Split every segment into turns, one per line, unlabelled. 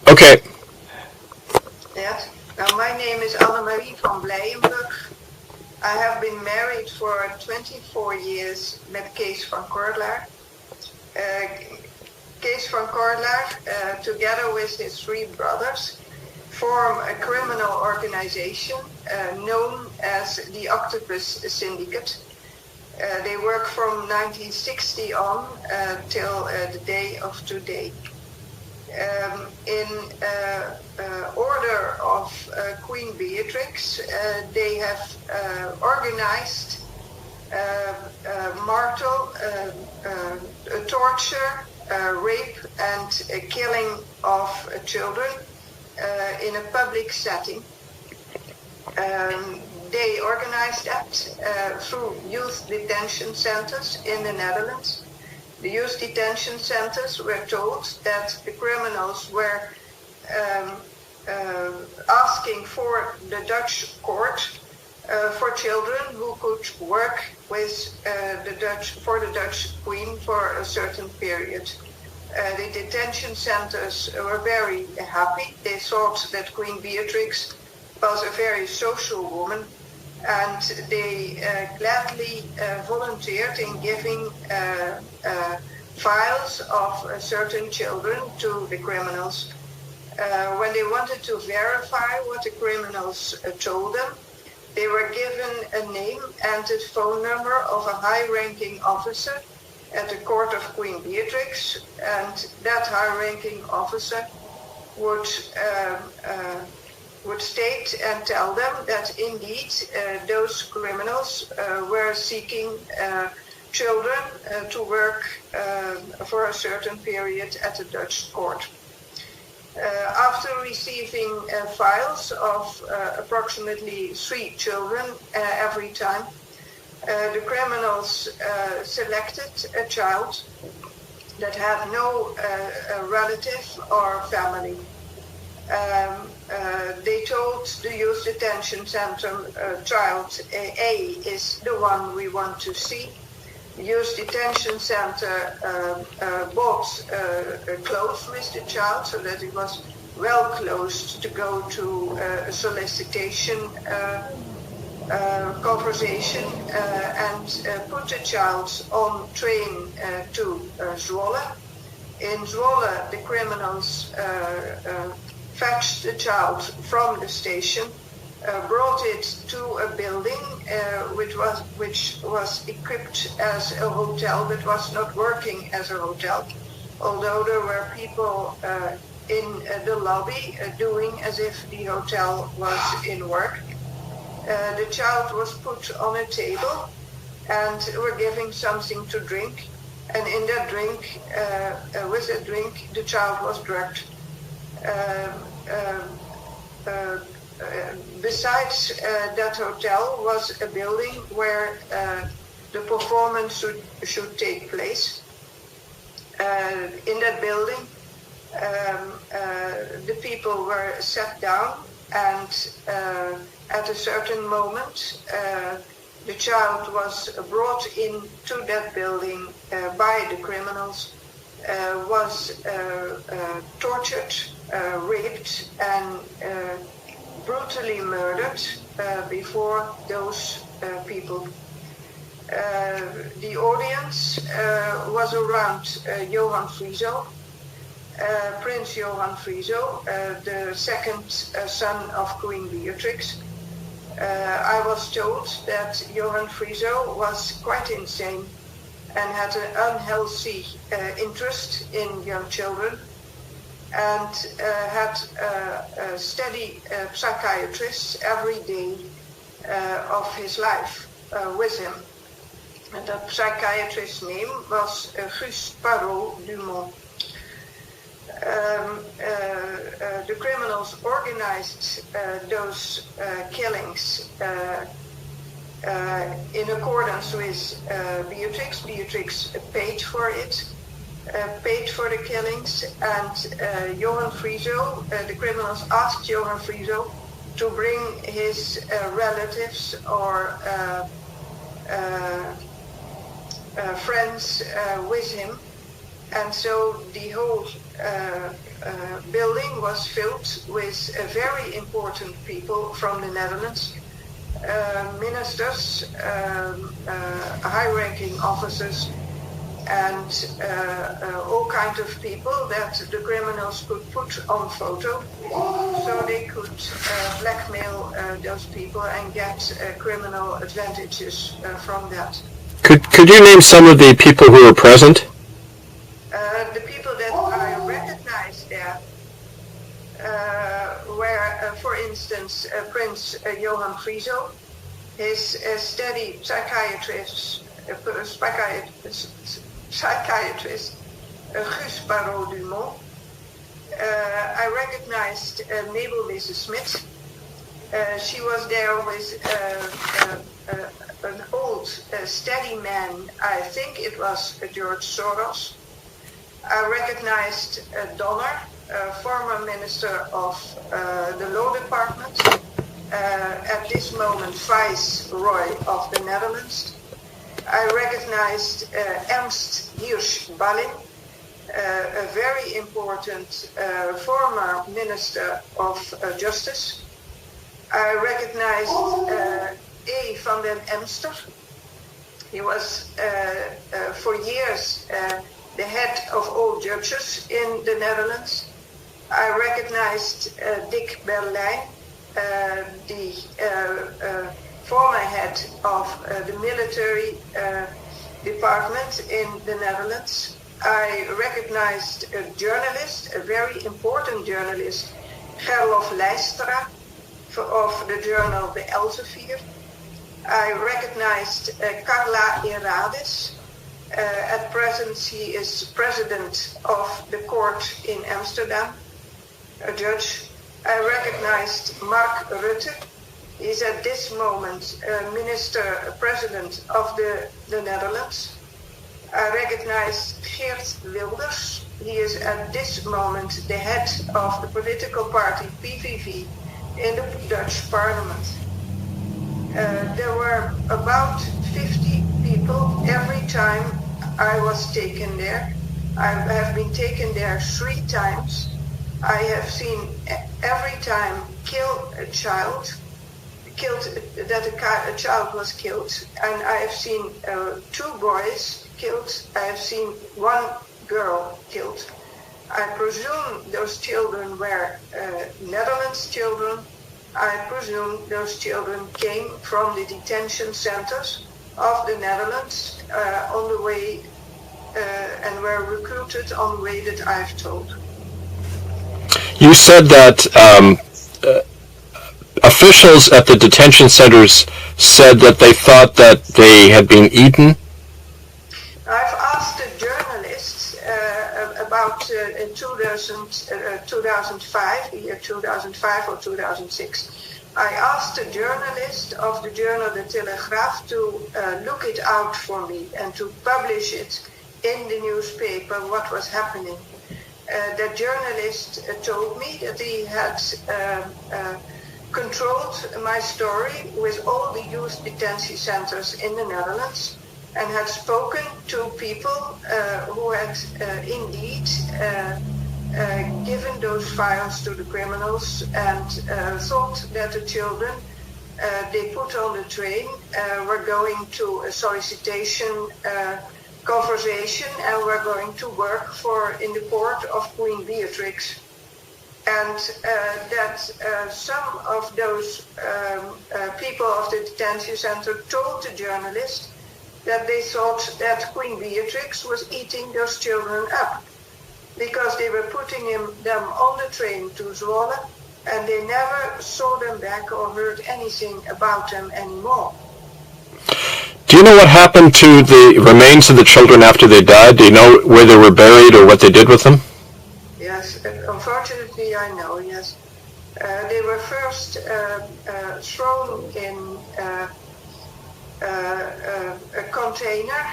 Okay.
Yes. Now, my name is Marie van Blijenburgh. I have been married for 24 years met Kees van Kordelaar. Kees van Kordelaar, together with his three brothers, form a criminal organization known as the Octopus Syndicate. They work from 1960 on till the day of today. In order of Queen Beatrix, they have organized martel, torture, rape and killing of children in a public setting. They organized that through youth detention centers in the Netherlands. The youth detention centers were told that the criminals were asking for the Dutch court for children who could work with for the Dutch Queen for a certain period. The detention centers were very happy. They thought that Queen Beatrix was a very social woman, and they gladly volunteered in giving files of certain children to the criminals. When they wanted to verify what the criminals told them, they were given a name and a phone number of a high-ranking officer at the court of Queen Beatrix, and that high-ranking officer would state and tell them that indeed those criminals were seeking children to work for a certain period at the Dutch court. After receiving files of approximately 3 children every time, the criminals selected a child that had no relative or family. They told the youth detention center, child A is the one we want to see. The youth detention center bought clothes with the child so that it was well clothed to go to a solicitation conversation and put the child on train to Zwolle. In Zwolle, the criminals fetched the child from the station, brought it to a building which was equipped as a hotel but was not working as a hotel, although there were people in the lobby doing as if the hotel was in work. The child was put on a table and were giving something to drink, and in that drink, with that drink, the child was drugged. Besides that hotel was a building where the performance should take place. In that building, the people were sat down, and at a certain moment, the child was brought into that building by the criminals, was tortured, raped, and brutally murdered before those people. The audience was around Johan Frieso, Prince Johan Frieso, the second son of Queen Beatrix. I was told that Johan Frieso was quite insane and had an unhealthy interest in young children, and had a steady psychiatrist every day of his life with him. And that psychiatrist's name was Gus Parot-Dumont. The criminals organized those killings in accordance with Beatrix. Beatrix paid for it, paid for the killings, and Johan Frieso, the criminals asked Johan Frieso to bring his relatives or friends with him. And so the whole building was filled with very important people from the Netherlands, ministers, high-ranking officers, and all kinds of people that the criminals could put on photo, so they could blackmail those people and get criminal advantages from that.
Could you name some of the people who were present?
The people that I recognized there were, for instance, Prince Johan Frieso, his steady psychiatrist Guus Barrault-Dumont. I recognized Mabel Lise Smit. She was there with an old steady man, I think it was George Soros. I recognized Donner, former Minister of the Law Department, at this moment Viceroy of the Netherlands. I recognized Ernst Hirsch-Ballin, a very important former Minister of Justice. I recognized A. van den Emster. He was for years the head of all judges in the Netherlands. I recognized Dick Berlijn, the former head of the military department in the Netherlands. I recognized a journalist, a very important journalist, Gerlof Leistra, of the journal De Elsevier. I recognized Carla Herades. At present, she is president of the court in Amsterdam, a judge. I recognized Mark Rutte. He's at this moment president of the Netherlands. I recognize Geert Wilders. He is at this moment the head of the political party PVV in the Dutch parliament. There were about 50 people every time I was taken there. I have been taken there 3 times. I have seen every time kill a child, a child was killed, and I have seen 2 boys killed. I have seen 1 girl killed. I presume those children were Netherlands children. I presume those children came from the detention centers of the Netherlands on the way and were recruited on the way that I've told.
You said that officials at the detention centers said that they thought that they had been eaten.
I've asked the journalists about in 2005, the year 2005 or 2006. I asked a journalist of the journal De Telegraaf to look it out for me and to publish it in the newspaper what was happening. The journalist told me that he had controlled my story with all the youth detention centers in the Netherlands and had spoken to people who had indeed given those files to the criminals and thought that the children they put on the train were going to a solicitation conversation and were going to work in the court of Queen Beatrix. And that some of those people of the detention center told the journalist that they thought that Queen Beatrix was eating those children up because they were putting them on the train to Zwolle and they never saw them back or heard anything about them anymore.
Do you know what happened to the remains of the children after they died? Do you know where they were buried or what they did with them?
Yes, unfortunately I know, yes. They were first thrown in a container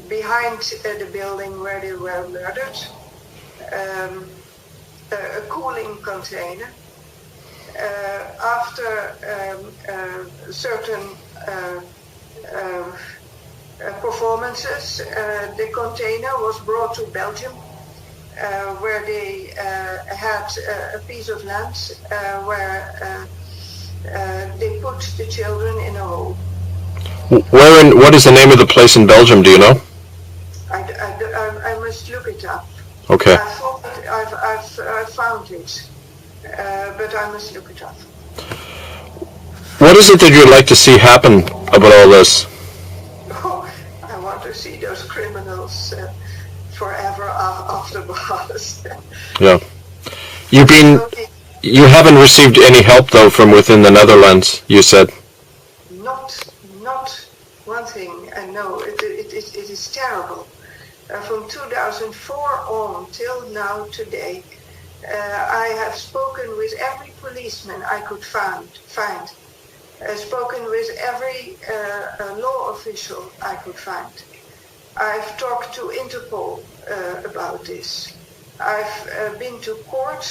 behind the building where they were murdered, a cooling container. After certain performances, the container was brought to Belgium where they had a piece of land where they put the children in a hole.
What is the name of the place in Belgium, do you know?
I must look it up.
Okay.
I've found it, but I must look it up.
What is it that you'd like to see happen about all this?
Oh, I want to see those criminals forever off the bars.
Yeah. You haven't received any help, though, from within the Netherlands, you said.
Not one thing, and no, it is terrible. From 2004 on till now today, I have spoken with every policeman I could find. Spoken with every law official I could find. I've talked to Interpol about this. I've been to court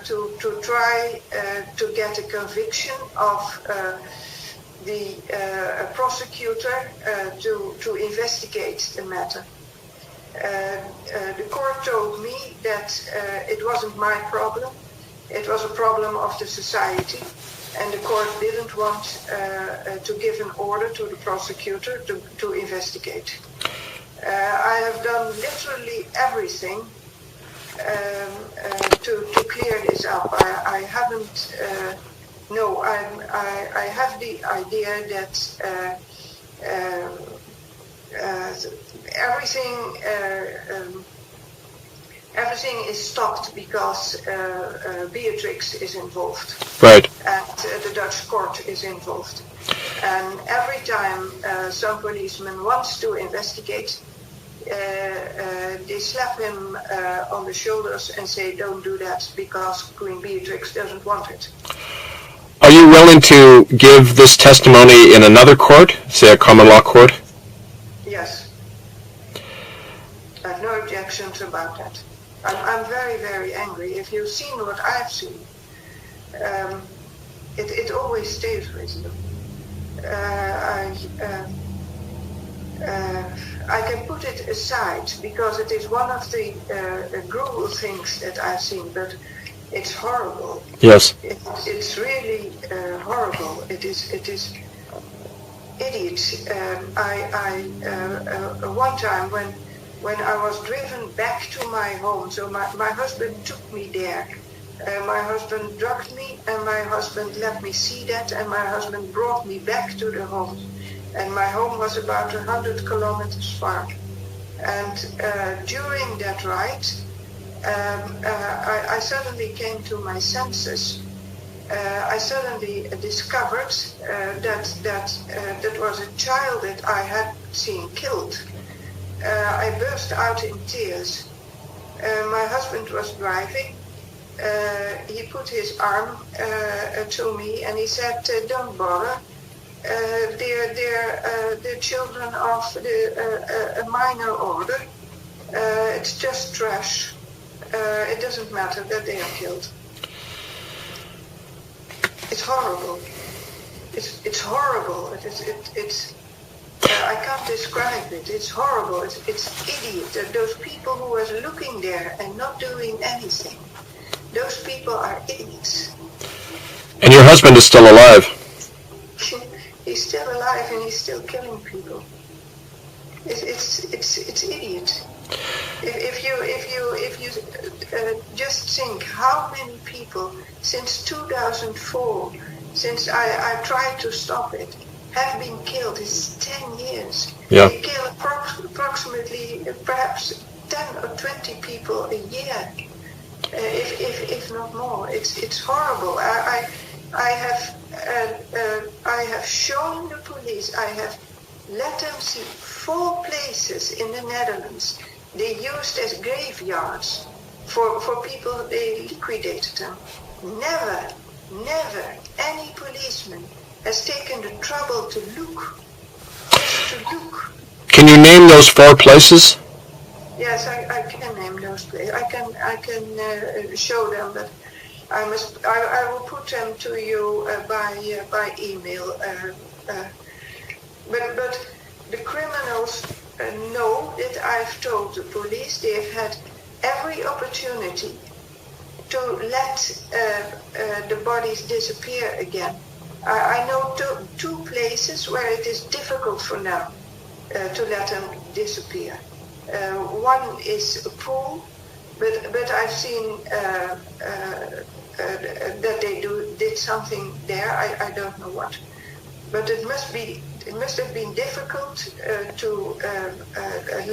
to try to get a conviction of the prosecutor to investigate the matter. The court told me that it wasn't my problem. It was a problem of the society, and the court didn't want to give an order to the prosecutor to investigate. I have done literally everything to clear this up. I haven't. No, I have the idea that everything is stopped because Beatrix is involved.
Right.
And the Dutch court is involved. And every time some policeman wants to investigate, they slap him on the shoulders and say, don't do that because Queen Beatrix doesn't want it.
Are you willing to give this testimony in another court, say a common law court?
Yes. I have no objections about that. I'm very, very angry. If you've seen what I've seen, it always stays with you. I can put it aside because it is one of the cruel things that I've seen, but it's horrible.
Yes.
It's really horrible. It is idiot. One time when I was driven back to my home, so my husband took me there. My husband drugged me, and my husband let me see that, and my husband brought me back to the home. And my home was about 100 kilometers far. And during that ride, I suddenly came to my senses. I suddenly discovered that was a child that I had seen killed. I burst out in tears. My husband was driving. He put his arm to me and he said, don't bother. They're children of a minor order. It's just trash. It doesn't matter that they are killed. It's horrible. It's horrible. It's I can't describe it. It's horrible. It's idiot. Those people who was looking there and not doing anything. Those people are idiots.
And your husband is still alive.
He's still alive and he's still killing people. It's idiot. If you just think how many people since 2004, since I tried to stop it, have been killed. It's 10 years.
Yeah.
They kill approximately perhaps 10 or 20 people a year, if not more. It's horrible. I have shown the police. I have let them see 4 places in the Netherlands they used as graveyards for people. They liquidated them. Never any policeman has taken the trouble to look. Just to look.
Can you name those 4 places?
Yes, I can name those places. I can show them, but I will put them to you by email. But the criminals know that I've told the police. They've had every opportunity to let the bodies disappear again. I know two places where it is difficult for now to let them disappear. One is a pool, but I've seen that they did something there. I don't know what, but it must have been difficult to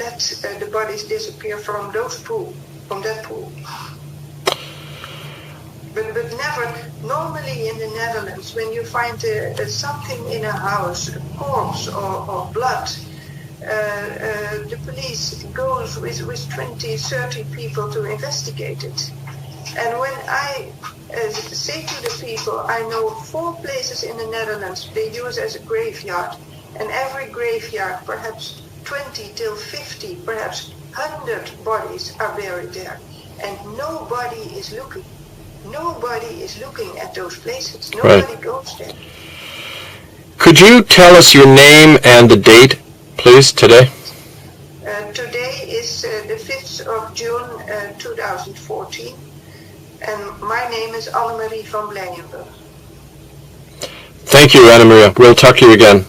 let the bodies disappear from that pool. But never, normally in the Netherlands, when you find something in a house, a corpse or blood, the police goes with 20, 30 people to investigate it. And when I say to the people, I know 4 places in the Netherlands they use as a graveyard, and every graveyard, perhaps 20 till 50, perhaps 100 bodies are buried there, and nobody is looking. Nobody is looking at those places. Nobody goes there.
Could you tell us your name and the date, please, today?
Today is the 5th of June 2014, and my name is Marie van Blijenburgh.
Thank you, Anna Maria. We'll talk to you again.